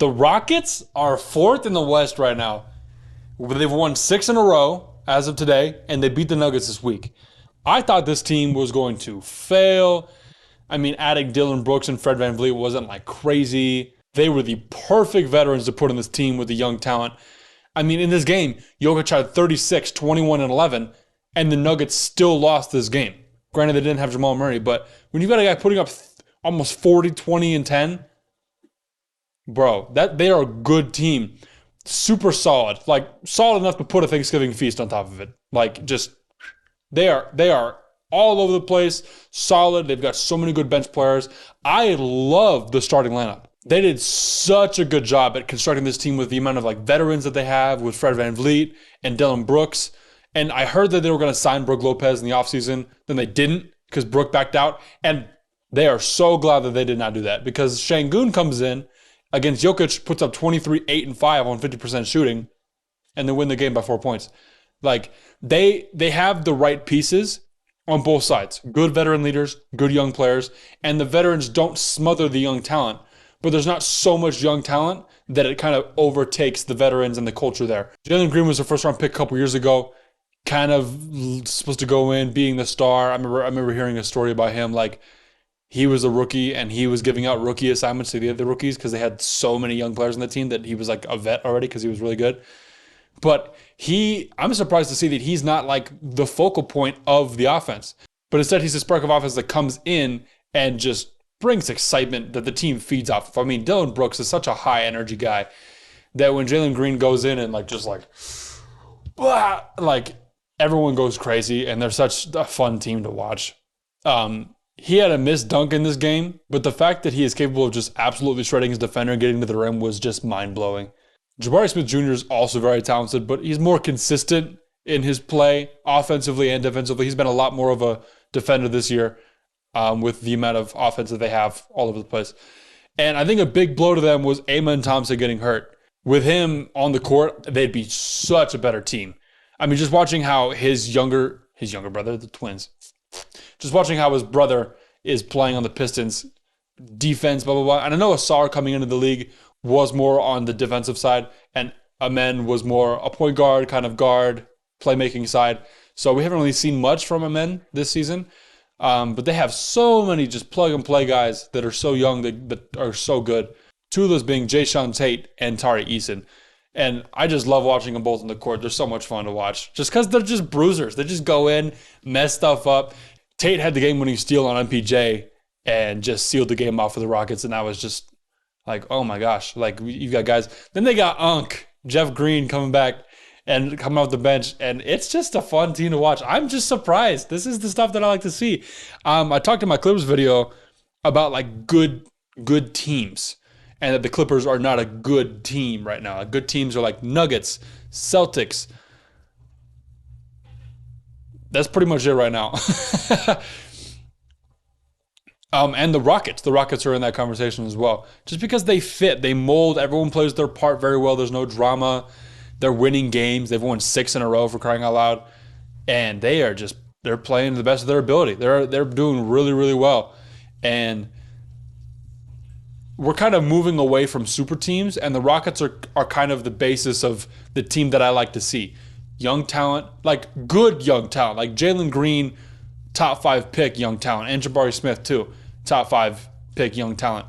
The Rockets are fourth in the West right now. They've won 6 in a row as of today, and they beat the Nuggets this week. I thought this team was going to fail. I mean, adding Dylan Brooks and Fred VanVleet wasn't like crazy. They were the perfect veterans to put in this team with the young talent. I mean, in this game, Jokic had 36, 21, and 11, and the Nuggets still lost this game. Granted, they didn't have Jamal Murray, but when you've got a guy putting up almost 40, 20, and 10, bro, they are a good team. Super solid. Like, solid enough to put a Thanksgiving feast on top of it. Like, just, they are all over the place, solid. They've got so many good bench players. I love the starting lineup. They did such a good job at constructing this team with the amount of like veterans that they have with Fred VanVleet and Dylan Brooks. And I heard that they were going to sign Brook Lopez in the offseason. Then they didn't because Brook backed out. And they are so glad that they did not do that because Şengün comes in against Jokic, puts up 23, 8, and 5 on 50% shooting, and they win the game by 4 points. Like, they have the right pieces on both sides. Good veteran leaders, good young players, and the veterans don't smother the young talent. But there's not so much young talent that it kind of overtakes the veterans and the culture there. Jalen Green was a first-round pick a couple years ago, kind of supposed to go in, being the star. I remember hearing a story about him, like, he was a rookie and he was giving out rookie assignments to the other rookies because they had so many young players on the team that he was like a vet already because he was really good. But I'm surprised to see that he's not like the focal point of the offense. But instead, he's a spark of offense that comes in and just brings excitement that the team feeds off of. I mean, Dylan Brooks is such a high energy guy that when Jalen Green goes in and like just like, blah, like everyone goes crazy and they're such a fun team to watch. He had a missed dunk in this game, but the fact that he is capable of just absolutely shredding his defender and getting to the rim was just mind-blowing. Jabari Smith Jr. is also very talented, but he's more consistent in his play, offensively and defensively. He's been a lot more of a defender this year with the amount of offense that they have all over the place. And I think a big blow to them was Amen Thompson getting hurt. With him on the court, they'd be such a better team. I mean, just watching how his younger brother, the twins, just watching how his brother is playing on the Pistons, defense, blah, blah, blah. And I know Asar coming into the league was more on the defensive side, and Amen was more a point guard, kind of guard, playmaking side. So we haven't really seen much from Amen this season. But they have so many just plug-and-play guys that are so young that are so good. Two of those being Jae'Sean Tate and Tari Eason. And I just love watching them both on the court. They're so much fun to watch. Just because they're just bruisers. They just go in, mess stuff up. Tate had the game-winning steal on MPJ and just sealed the game off for the Rockets. And I was just like, oh my gosh. Like, you've got guys. Then they got Unk, Jeff Green coming back and coming off the bench. And it's just a fun team to watch. I'm just surprised. This is the stuff that I like to see. I talked in my Clippers video about like good teams. And that the Clippers are not a good team right now. Good teams are like Nuggets, Celtics. That's pretty much it right now. And the Rockets. The Rockets are in that conversation as well. Just because they fit, they mold, everyone plays their part very well. There's no drama. They're winning games. They've won 6 in a row for crying out loud. And they're playing to the best of their ability. They're doing really, really well. And we're kind of moving away from super teams, and the Rockets are kind of the basis of the team that I like to see. Young talent, like good young talent, like Jalen Green, top 5 pick young talent, and Jabari Smith too, top 5 pick young talent.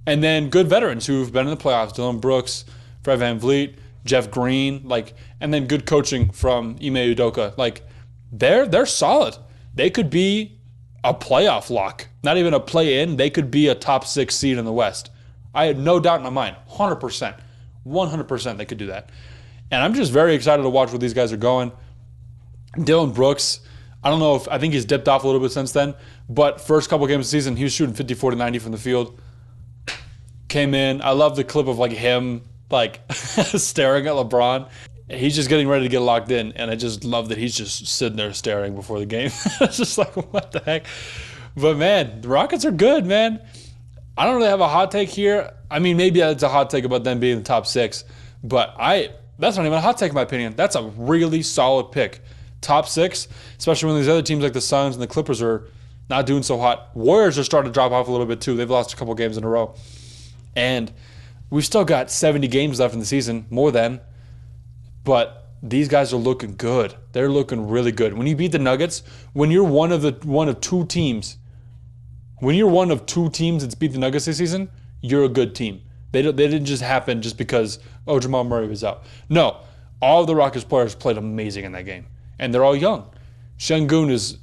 And then good veterans who've been in the playoffs, Dylan Brooks, Fred VanVleet, Jeff Green, like, and then good coaching from Ime Udoka. Like, they're solid. They could be a playoff lock, not even a play-in. They could be a top 6 seed in the West. I had no doubt in my mind, 100% they could do that. And I'm just very excited to watch where these guys are going. Dylan Brooks, I think he's dipped off a little bit since then, but first couple games of the season, he was shooting 54-90 from the field. Came in. I love the clip of like him like staring at LeBron. He's just getting ready to get locked in, and I just love that he's just sitting there staring before the game. It's just like, what the heck? But, man, the Rockets are good, man. I don't really have a hot take here. I mean, maybe it's a hot take about them being the top 6, but that's not even a hot take in my opinion. That's a really solid pick. Top 6, especially when these other teams like the Suns and the Clippers are not doing so hot. Warriors are starting to drop off a little bit too. They've lost a couple games in a row. And We've still got 70 games left in the season, more than. But these guys are looking good. They're looking really good. When you beat the Nuggets, when you're one of two teams, that's beat the Nuggets this season, you're a good team. They didn't just happen just because Jamal Murray was out. No, all of the Rockets players played amazing in that game, and they're all young. Şengün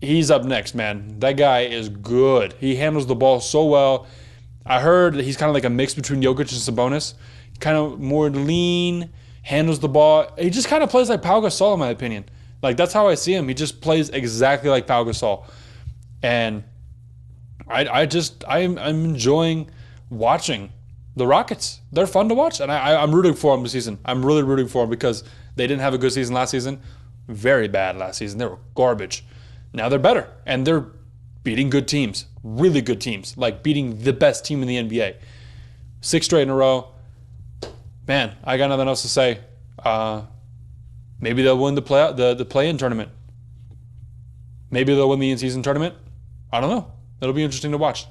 he's up next, man. That guy is good. He handles the ball so well. I heard that he's kind of like a mix between Jokic and Sabonis. Kind of more lean, handles the ball. He just kind of plays like Pau Gasol, in my opinion. Like, that's how I see him. He just plays exactly like Pau Gasol. And I'm enjoying watching the Rockets. They're fun to watch, and I'm rooting for them this season. I'm really rooting for them because they didn't have a good season last season. Very bad last season. They were garbage. Now they're better, and they're beating good teams, really good teams, like beating the best team in the NBA. 6 straight in a row. Man, I got nothing else to say. Maybe they'll win the play-in tournament. Maybe they'll win the in-season tournament. I don't know. It'll be interesting to watch.